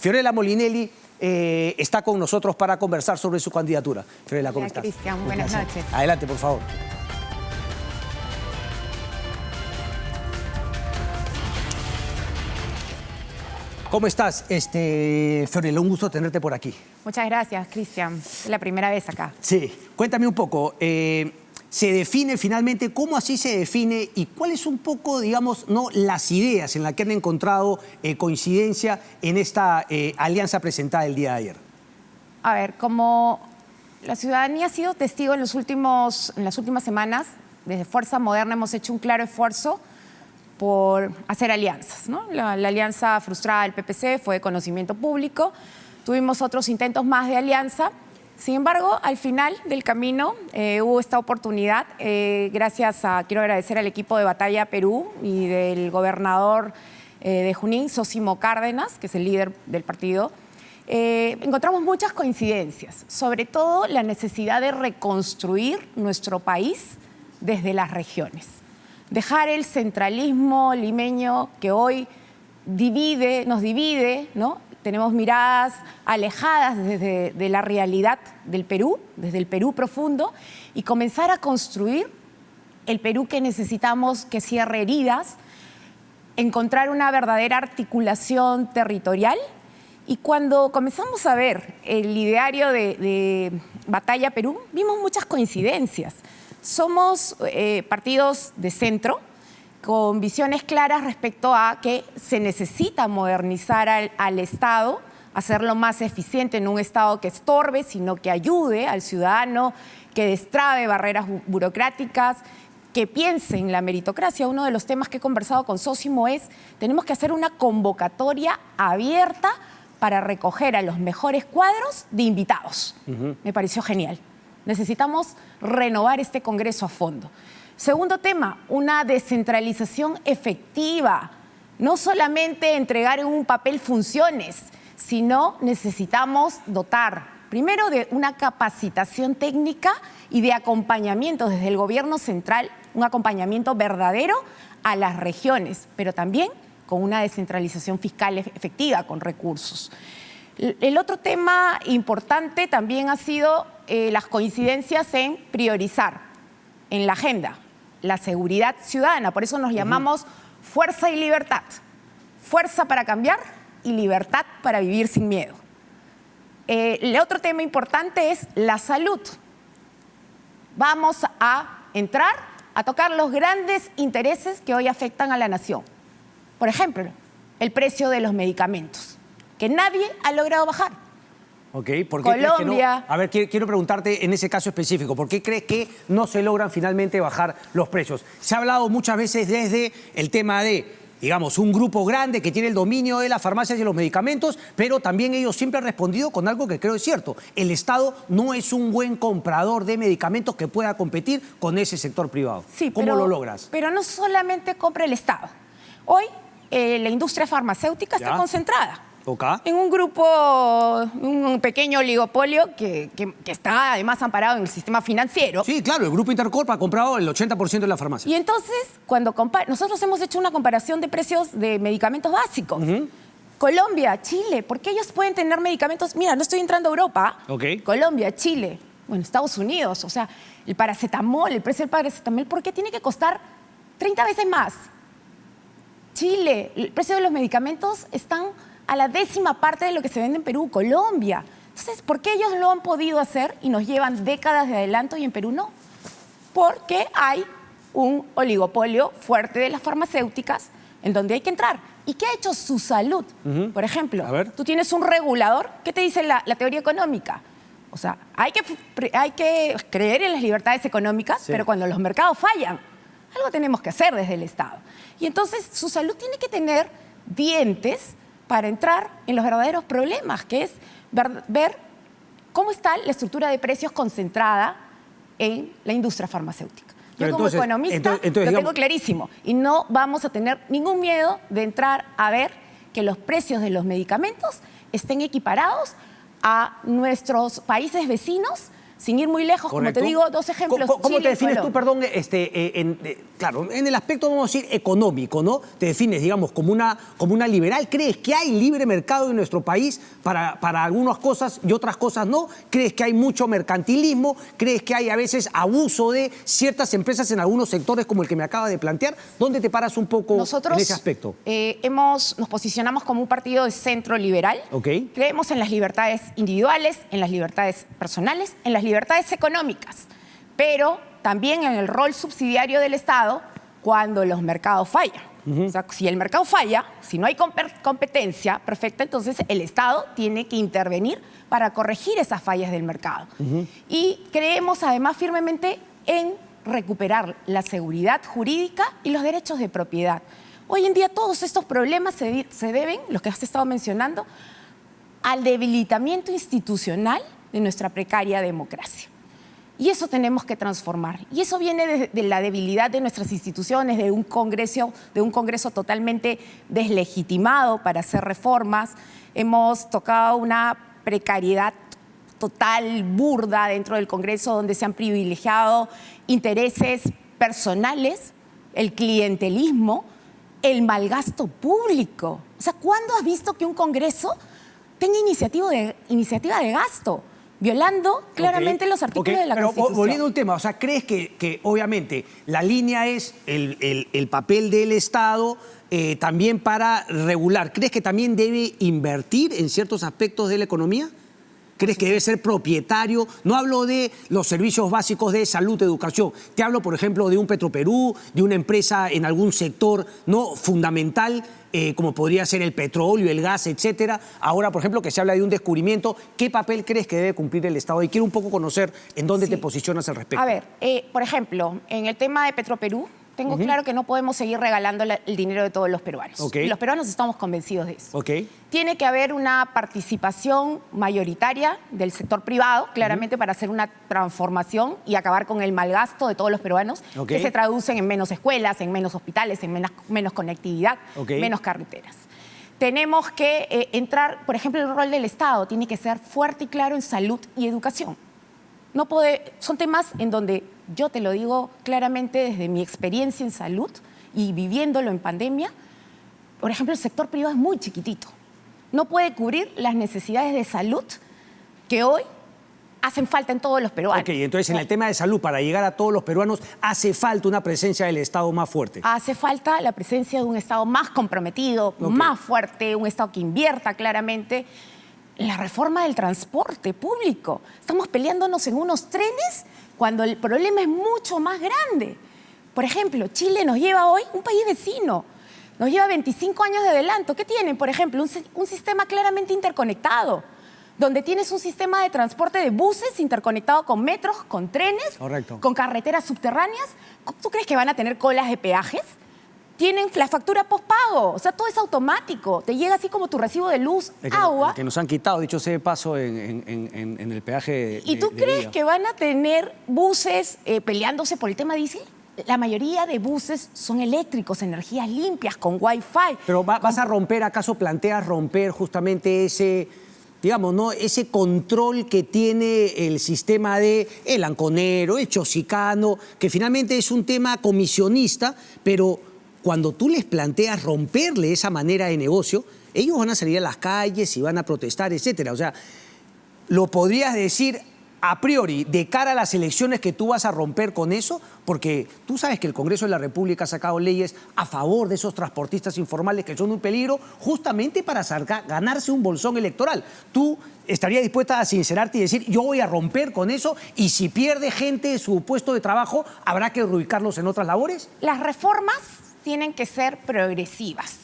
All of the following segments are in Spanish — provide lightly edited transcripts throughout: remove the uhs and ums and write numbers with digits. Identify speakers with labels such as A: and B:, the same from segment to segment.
A: Fiorella Molinelli está con nosotros para conversar sobre su candidatura. Fiorella, ¿cómo estás?
B: Cristian, buenas noches.
A: Adelante, por favor. ¿Cómo estás, Fiorella? Un gusto tenerte por aquí.
B: Muchas gracias, Cristian. Es la primera vez acá.
A: Sí, cuéntame un poco. ¿Se define finalmente? ¿Cómo así se define? ¿Y cuáles un poco, digamos, las ideas en las que han encontrado coincidencia en esta alianza presentada el día de ayer?
B: A ver, como la ciudadanía ha sido testigo en las últimas semanas, desde Fuerza Moderna hemos hecho un claro esfuerzo por hacer alianzas, ¿no? La alianza frustrada del PPC fue de conocimiento público. Tuvimos otros intentos más de alianza. Sin embargo, al final del camino hubo esta oportunidad. Quiero agradecer al equipo de Batalla Perú y del gobernador de Junín, Zósimo Cárdenas, que es el líder del partido. Encontramos muchas coincidencias, sobre todo la necesidad de reconstruir nuestro país desde las regiones. Dejar el centralismo limeño que hoy nos divide, ¿no? Tenemos miradas alejadas de la realidad del Perú, desde el Perú profundo, y comenzar a construir el Perú que necesitamos, que cierre heridas, encontrar una verdadera articulación territorial. Y cuando comenzamos a ver el ideario de Batalla Perú, vimos muchas coincidencias. Somos partidos de centro, con visiones claras respecto a que se necesita modernizar al Estado, hacerlo más eficiente, en un Estado que estorbe, sino que ayude al ciudadano, que destrabe barreras burocráticas, que piense en la meritocracia. Uno de los temas que he conversado con Zósimo es: tenemos que hacer una convocatoria abierta para recoger a los mejores cuadros de invitados. Me pareció genial. Necesitamos renovar este Congreso a fondo. Segundo tema, una descentralización efectiva. No solamente entregar en un papel funciones, sino necesitamos dotar, primero, de una capacitación técnica y de acompañamiento desde el gobierno central, un acompañamiento verdadero a las regiones, pero también con una descentralización fiscal efectiva, con recursos. El otro tema importante también ha sido las coincidencias en priorizar en la agenda la seguridad ciudadana. Por eso nos llamamos Fuerza y Libertad. Fuerza para cambiar y libertad para vivir sin miedo. El otro tema importante es la salud. Vamos a entrar a tocar los grandes intereses que hoy afectan a la nación. Por ejemplo, el precio de los medicamentos, que nadie ha logrado bajar.
A: Ok, ¿por qué
B: Colombia.
A: crees que no? A ver, quiero preguntarte en ese caso específico, ¿por qué crees que no se logran finalmente bajar los precios? Se ha hablado muchas veces desde el tema de, digamos, un grupo grande que tiene el dominio de las farmacias y los medicamentos, pero también ellos siempre han respondido con algo que creo es cierto. El Estado no es un buen comprador de medicamentos que pueda competir con ese sector privado.
B: Sí,
A: ¿Cómo lo logras?
B: Pero no solamente compra el Estado. Hoy la industria farmacéutica está concentrada en un grupo, un pequeño oligopolio que está además amparado en el sistema financiero.
A: Sí, claro, el Grupo Intercorp ha comprado el 80% de la farmacia.
B: Y entonces, nosotros hemos hecho una comparación de precios de medicamentos básicos. Colombia, Chile, ¿por qué ellos pueden tener medicamentos? Mira, no estoy entrando a Europa. Colombia, Chile, bueno, Estados Unidos, o sea, el paracetamol, el precio del paracetamol, ¿por qué tiene que costar 30 veces más? Chile, el precio de los medicamentos están a la 10ª parte de lo que se vende en Perú, Colombia. Entonces, ¿por qué ellos lo han podido hacer y nos llevan décadas de adelanto y en Perú no? Porque hay un oligopolio fuerte de las farmacéuticas en donde hay que entrar. ¿Y qué ha hecho su salud? Por ejemplo, tú tienes un regulador. ¿Qué te dice la teoría económica? O sea, hay que creer en las libertades económicas, pero cuando los mercados fallan, algo tenemos que hacer desde el Estado. Y entonces su salud tiene que tener dientes para entrar en los verdaderos problemas, que es ver cómo está la estructura de precios concentrada en la industria farmacéutica. Yo como economista lo tengo clarísimo y no vamos a tener ningún miedo de entrar a ver que los precios de los medicamentos estén equiparados a nuestros países vecinos Sin ir muy lejos,
A: Correcto.
B: como te digo, dos ejemplos.
A: ¿Cómo
B: Chile
A: te
B: y
A: defines tú,
B: Colombia.
A: perdón, claro, en el aspecto, vamos a decir, económico, ¿no? Te defines, digamos, como una liberal. ¿Crees que hay libre mercado en nuestro país para algunas cosas y otras cosas no? ¿Crees que hay mucho mercantilismo? ¿Crees que hay a veces abuso de ciertas empresas en algunos sectores como el que me acaba de plantear? ¿Dónde te paras un poco
B: Nosotros
A: en ese aspecto?
B: nos posicionamos como un partido de centro liberal.
A: Ok.
B: Creemos en las libertades individuales, en las libertades personales, en las libertades económicas, pero también en el rol subsidiario del Estado cuando los mercados fallan. O sea, si el mercado falla, si no hay competencia perfecta, entonces el Estado tiene que intervenir para corregir esas fallas del mercado. Y creemos además firmemente en recuperar la seguridad jurídica y los derechos de propiedad. Hoy en día todos estos problemas se deben, los que has estado mencionando, al debilitamiento institucional de nuestra precaria democracia. Y eso tenemos que transformar. Y eso viene de la debilidad de nuestras instituciones, de un Congreso totalmente deslegitimado para hacer reformas. Hemos tocado una precariedad total, burda dentro del Congreso, donde se han privilegiado intereses personales, el clientelismo, el malgasto público. O sea, ¿cuándo has visto que un Congreso tenga iniciativa de gasto? Violando claramente los artículos de la Constitución.
A: Pero volviendo a un tema, o sea, ¿crees que obviamente la línea es el papel del Estado también para regular? ¿Crees que también debe invertir en ciertos aspectos de la economía? ¿Crees que debe ser propietario? No hablo de los servicios básicos de salud, educación. Te hablo, por ejemplo, de un Petroperú, de una empresa en algún sector no fundamental, como podría ser el petróleo, el gas, etcétera. Ahora, por ejemplo, que se habla de un descubrimiento. ¿Qué papel crees que debe cumplir el Estado? Y quiero un poco conocer en dónde te posicionas al respecto.
B: A ver, por ejemplo, en el tema de Petroperú, tengo claro que no podemos seguir regalando el dinero de todos los peruanos.
A: Okay.
B: Y los peruanos estamos convencidos de eso.
A: Okay.
B: Tiene que haber una participación mayoritaria del sector privado, claramente, para hacer una transformación y acabar con el malgasto de todos los peruanos, que se traducen en menos escuelas, en menos hospitales, en menos conectividad, menos carreteras. Tenemos que entrar, por ejemplo, el rol del Estado tiene que ser fuerte y claro en salud y educación. Son temas en donde yo te lo digo claramente desde mi experiencia en salud y viviéndolo en pandemia. Por ejemplo, el sector privado es muy chiquitito. No puede cubrir las necesidades de salud que hoy hacen falta en todos los peruanos.
A: Ok, entonces en el tema de salud, para llegar a todos los peruanos, hace falta una presencia del Estado más fuerte.
B: Hace falta la presencia de un Estado más comprometido, más fuerte, un Estado que invierta claramente. La reforma del transporte público. Estamos peleándonos en unos trenes cuando el problema es mucho más grande. Por ejemplo, Chile nos lleva hoy, un país vecino, nos lleva 25 años de adelanto. ¿Qué tienen? Por ejemplo, un sistema claramente interconectado, donde tienes un sistema de transporte de buses interconectado con metros, con trenes, con carreteras subterráneas. ¿Tú crees que van a tener colas de peajes? Tienen la factura postpago, o sea, todo es automático. Te llega así como tu recibo de luz, agua.
A: Que nos han quitado, dicho sea de paso, en el peaje.
B: ¿Y tú crees que van a tener buses peleándose por el tema diésel? La mayoría de buses son eléctricos, energías limpias, con Wi-Fi.
A: Pero ¿vas a romper, acaso planteas romper justamente ese, digamos, ¿no?, ese control que tiene el sistema de el anconero, el chosicano, que finalmente es un tema comisionista, pero cuando tú les planteas romperle esa manera de negocio, ellos van a salir a las calles y van a protestar, etcétera? O sea, ¿lo podrías decir a priori de cara a las elecciones que tú vas a romper con eso? Porque tú sabes que el Congreso de la República ha sacado leyes a favor de esos transportistas informales que son un peligro justamente para ganarse un bolsón electoral. ¿Tú estarías dispuesta a sincerarte y decir, yo voy a romper con eso, y si pierde gente su puesto de trabajo, habrá que reubicarlos en otras labores?
B: Las reformas tienen que ser progresivas,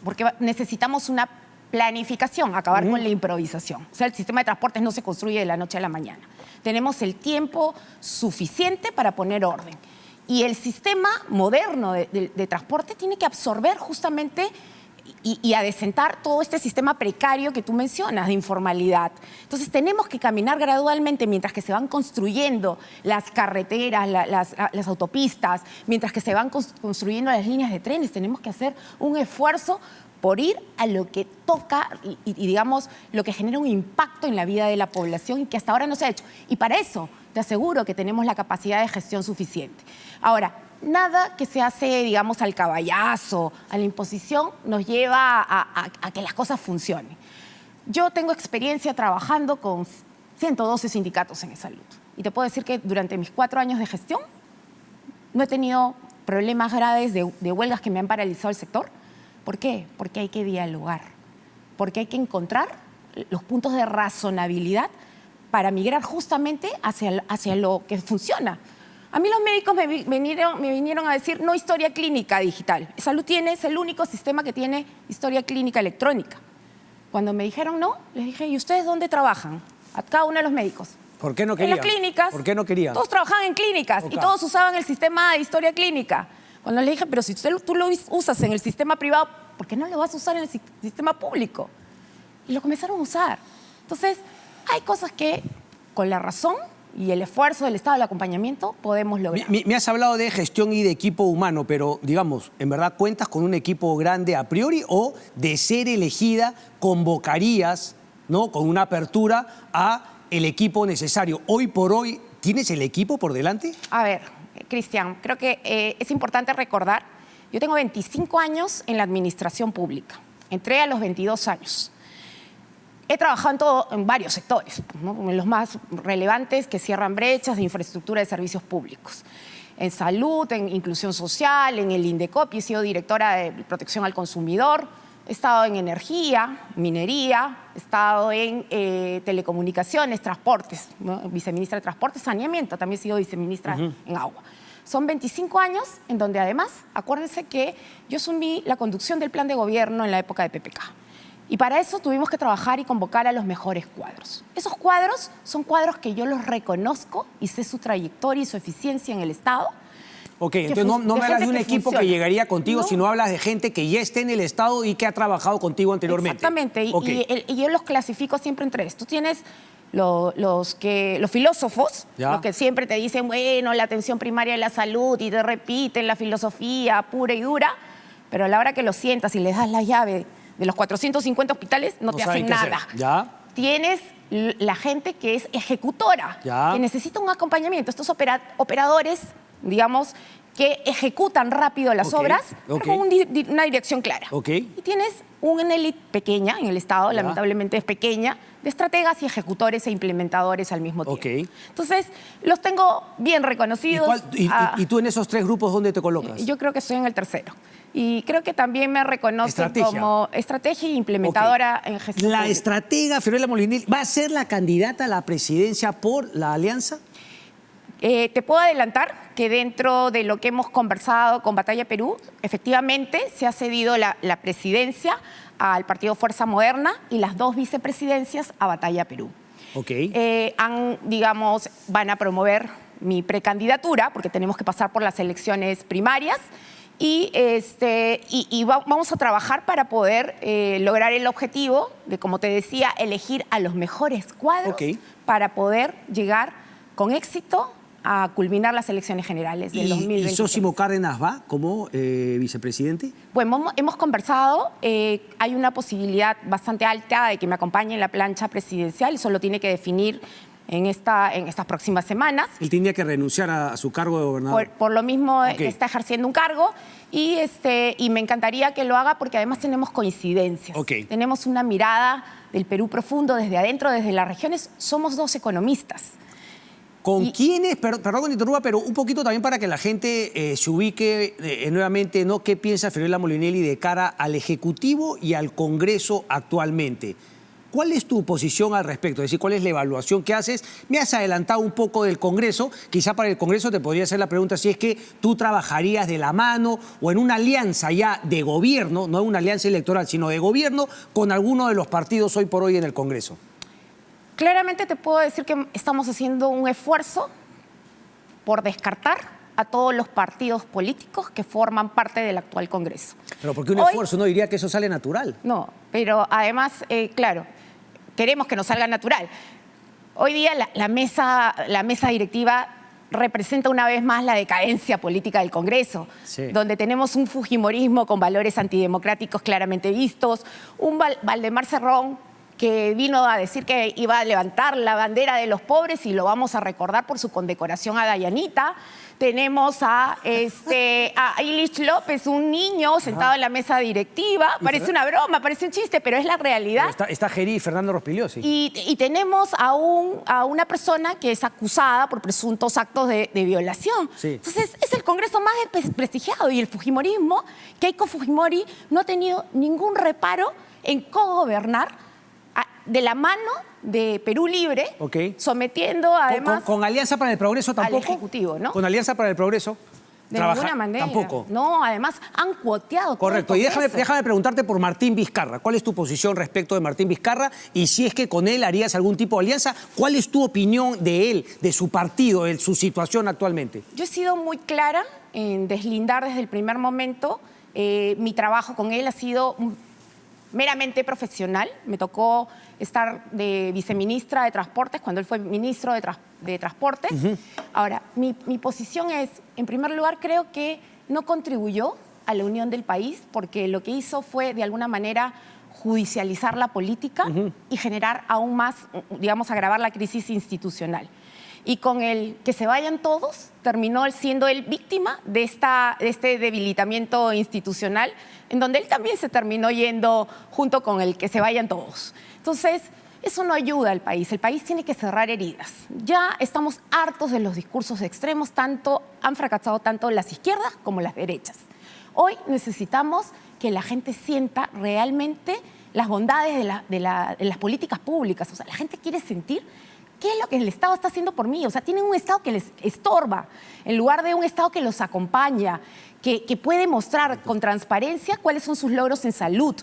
B: porque necesitamos una planificación, acabar con la improvisación. O sea, el sistema de transportes no se construye de la noche a la mañana. Tenemos el tiempo suficiente para poner orden. Y el sistema moderno de transporte tiene que absorber justamente y adecentar todo este sistema precario que tú mencionas, de informalidad. Entonces tenemos que caminar gradualmente mientras que se van construyendo las carreteras, las autopistas, mientras que se van construyendo las líneas de trenes. Tenemos que hacer un esfuerzo por ir a lo que toca y digamos, lo que genera un impacto en la vida de la población y que hasta ahora no se ha hecho. Y para eso te aseguro que tenemos la capacidad de gestión suficiente. Ahora, nada que se hace, digamos, al caballazo, a la imposición, nos lleva a que las cosas funcionen. Yo tengo experiencia trabajando con 112 sindicatos en salud. Y te puedo decir que durante mis 4 años de gestión no he tenido problemas graves de huelgas que me han paralizado el sector. ¿Por qué? Porque hay que dialogar, porque hay que encontrar los puntos de razonabilidad para migrar justamente hacia lo que funciona. A mí los médicos me vinieron a decir, no historia clínica digital. Salud es el único sistema que tiene historia clínica electrónica. Cuando me dijeron no, les dije, ¿y ustedes dónde trabajan? A cada uno de los médicos.
A: ¿Por qué no querían?
B: En las clínicas.
A: ¿Por qué no querían?
B: Todos trabajaban en clínicas y todos usaban el sistema de historia clínica. Cuando le dije, pero si tú lo usas en el sistema privado, ¿por qué no lo vas a usar en el sistema público? Y lo comenzaron a usar. Entonces, hay cosas que con la razón y el esfuerzo del Estado del acompañamiento podemos lograr.
A: Me has hablado de gestión y de equipo humano, pero digamos, ¿en verdad cuentas con un equipo grande a priori o de ser elegida convocarías, ¿no?, con una apertura a el equipo necesario? Hoy por hoy, ¿tienes el equipo por delante?
B: A ver, Cristian, creo que es importante recordar, yo tengo 25 años en la administración pública, entré a los 22 años. He trabajado en varios sectores, ¿no?, en los más relevantes que cierran brechas de infraestructura de servicios públicos. En salud, en inclusión social, en el INDECOP, he sido directora de protección al consumidor, he estado en energía, minería, he estado en telecomunicaciones, transportes, ¿no?, viceministra de transportes, saneamiento, también he sido viceministra en agua. Son 25 años en donde además, acuérdense que yo asumí la conducción del plan de gobierno en la época de PPK. Y para eso tuvimos que trabajar y convocar a los mejores cuadros. Esos cuadros son cuadros que yo los reconozco y sé su trayectoria y su eficiencia en el Estado.
A: Ok, entonces no me hablas de un equipo que llegaría contigo,
B: no,
A: sino hablas de gente que ya esté en el Estado y que ha trabajado contigo anteriormente.
B: Exactamente,
A: Okay.
B: y yo los clasifico siempre en 3. Tú tienes los filósofos, los que siempre te dicen, bueno, la atención primaria de la salud y te repiten la filosofía pura y dura, pero a la hora que los sientas y les das la llave de los 450 hospitales, no te hacen nada.
A: ¿Ya?
B: Tienes la gente que es ejecutora, que necesita un acompañamiento. Estos operadores, digamos, que ejecutan rápido las obras, pero con una dirección clara. Y tienes una élite pequeña en el Estado, lamentablemente es pequeña, de estrategas y ejecutores e implementadores al mismo tiempo. Entonces, los tengo bien reconocidos.
A: ¿Y tú en esos 3 grupos dónde te colocas?
B: Yo creo que estoy en el tercero. Y creo que también me reconocen como estrategia e implementadora en gestión
A: ¿La
B: pública.
A: estratega Fiorella Molinelli va a ser la candidata a la presidencia por la alianza?
B: Te puedo adelantar que dentro de lo que hemos conversado con Batalla Perú, efectivamente se ha cedido la presidencia al Partido Fuerza Moderna y las 2 vicepresidencias a Batalla Perú. Van a promover mi precandidatura, porque tenemos que pasar por las elecciones primarias, y vamos a trabajar para poder lograr el objetivo de, como te decía, elegir a los mejores cuadros para poder llegar con éxito a culminar las elecciones generales del 2026.
A: ¿Y Zósimo Cárdenas va como vicepresidente?
B: Bueno, hemos conversado, hay una posibilidad bastante alta de que me acompañe en la plancha presidencial, eso lo tiene que definir en estas próximas semanas.
A: Él tendría que renunciar a su cargo de gobernador.
B: Por lo mismo que está ejerciendo un cargo y me encantaría que lo haga porque además tenemos coincidencias. Tenemos una mirada del Perú profundo desde adentro, desde las regiones. Somos 2 economistas.
A: ¿Con quiénes? Perdón que te interrumpa, pero un poquito también para que la gente se ubique nuevamente, ¿no? ¿Qué piensa Fiorella Molinelli de cara al Ejecutivo y al Congreso actualmente? ¿Cuál es tu posición al respecto? Es decir, ¿cuál es la evaluación que haces? Me has adelantado un poco del Congreso. Quizá para el Congreso te podría hacer la pregunta si es que tú trabajarías de la mano o en una alianza ya de gobierno, no una alianza electoral, sino de gobierno, con alguno de los partidos hoy por hoy en el Congreso.
B: Claramente te puedo decir que estamos haciendo un esfuerzo por descartar a todos los partidos políticos que forman parte del actual Congreso.
A: Pero ¿por qué un esfuerzo? No diría que eso sale natural.
B: No, pero además, claro, queremos que nos salga natural. Hoy día la mesa directiva representa una vez más la decadencia política del Congreso, donde tenemos un fujimorismo con valores antidemocráticos claramente vistos, un Valdemar Cerrón que vino a decir que iba a levantar la bandera de los pobres y lo vamos a recordar por su condecoración a Dayanita. Tenemos a Illich López, un niño sentado en la mesa directiva. Parece una broma, parece un chiste, pero es la realidad.
A: Está Gerí y Fernando Rospigliosi.
B: Y tenemos a una persona que es acusada por presuntos actos de violación.
A: Sí.
B: Entonces, es el Congreso más desprestigiado. Y el Fujimorismo, Keiko Fujimori, no ha tenido ningún reparo en cogobernar de la mano de Perú Libre, sometiendo además...
A: ¿Con Alianza para el Progreso tampoco?
B: Al Ejecutivo, ¿no?
A: ¿Con Alianza para el Progreso?
B: De ninguna manera.
A: Tampoco.
B: No, además han cuoteado.
A: Correcto. Y déjame preguntarte por Martín Vizcarra. ¿Cuál es tu posición respecto de Martín Vizcarra? Y si es que con él harías algún tipo de alianza, ¿cuál es tu opinión de él, de su partido, de su situación actualmente?
B: Yo he sido muy clara en deslindar desde el primer momento. Mi trabajo con él ha sido meramente profesional. Me tocó estar de viceministra de Transportes cuando él fue ministro de Transportes. Ahora, mi posición es, en primer lugar, creo que no contribuyó a la unión del país porque lo que hizo fue, de alguna manera, judicializar la política y generar aún más, digamos, agravar la crisis institucional. Y con el que se vayan todos, terminó siendo él víctima de este debilitamiento institucional, en donde él también se terminó yendo junto con el que se vayan todos. Entonces, eso no ayuda al país. El país tiene que cerrar heridas. Ya estamos hartos de los discursos extremos, han fracasado tanto las izquierdas como las derechas. Hoy necesitamos que la gente sienta realmente las bondades de las políticas públicas. O sea, la gente quiere sentir qué es lo que el Estado está haciendo por mí. O sea, tienen un Estado que les estorba, en lugar de un Estado que los acompaña, que puede mostrar con transparencia cuáles son sus logros en salud,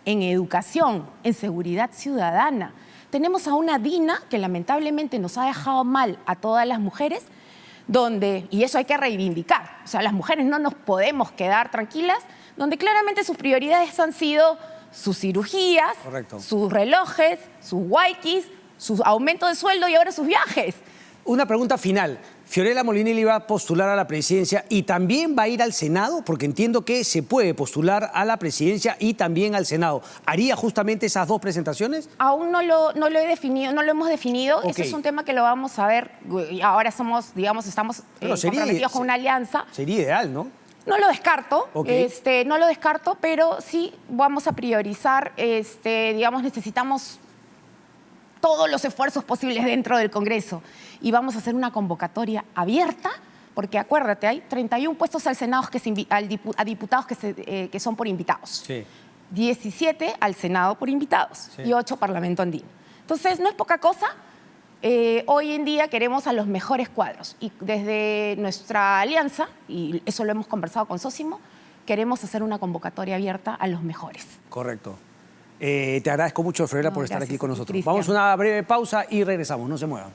B: en educación, en seguridad ciudadana. Tenemos a una DINA que lamentablemente nos ha dejado mal a todas las mujeres, y eso hay que reivindicar. O sea, las mujeres no nos podemos quedar tranquilas, donde claramente sus prioridades han sido sus cirugías, sus relojes, sus waikis, su aumento de sueldo y ahora sus viajes.
A: Una pregunta final. Fiorella Molinelli va a postular a la presidencia y también va a ir al Senado, porque entiendo que se puede postular a la presidencia y también al Senado. ¿Haría justamente esas dos presentaciones?
B: Aún no lo he definido, no lo hemos definido. Ese es un tema que lo vamos a ver. Ahora estamos comprometidos con una alianza.
A: Sería ideal, ¿no?
B: No lo descarto, no lo descarto, pero sí vamos a priorizar, necesitamos todos los esfuerzos posibles dentro del Congreso y vamos a hacer una convocatoria abierta, porque acuérdate, hay 31 puestos al Senado a diputados que son por invitados, 17 al Senado por invitados y 8 Parlamento Andino. Entonces, no es poca cosa. Hoy en día queremos a los mejores cuadros y desde nuestra alianza, y eso lo hemos conversado con Sósimo, queremos hacer una convocatoria abierta a los mejores.
A: Correcto. Te agradezco mucho, Fiorella, por estar aquí con nosotros.
B: Cristian.
A: Vamos a una breve pausa y regresamos. No se muevan.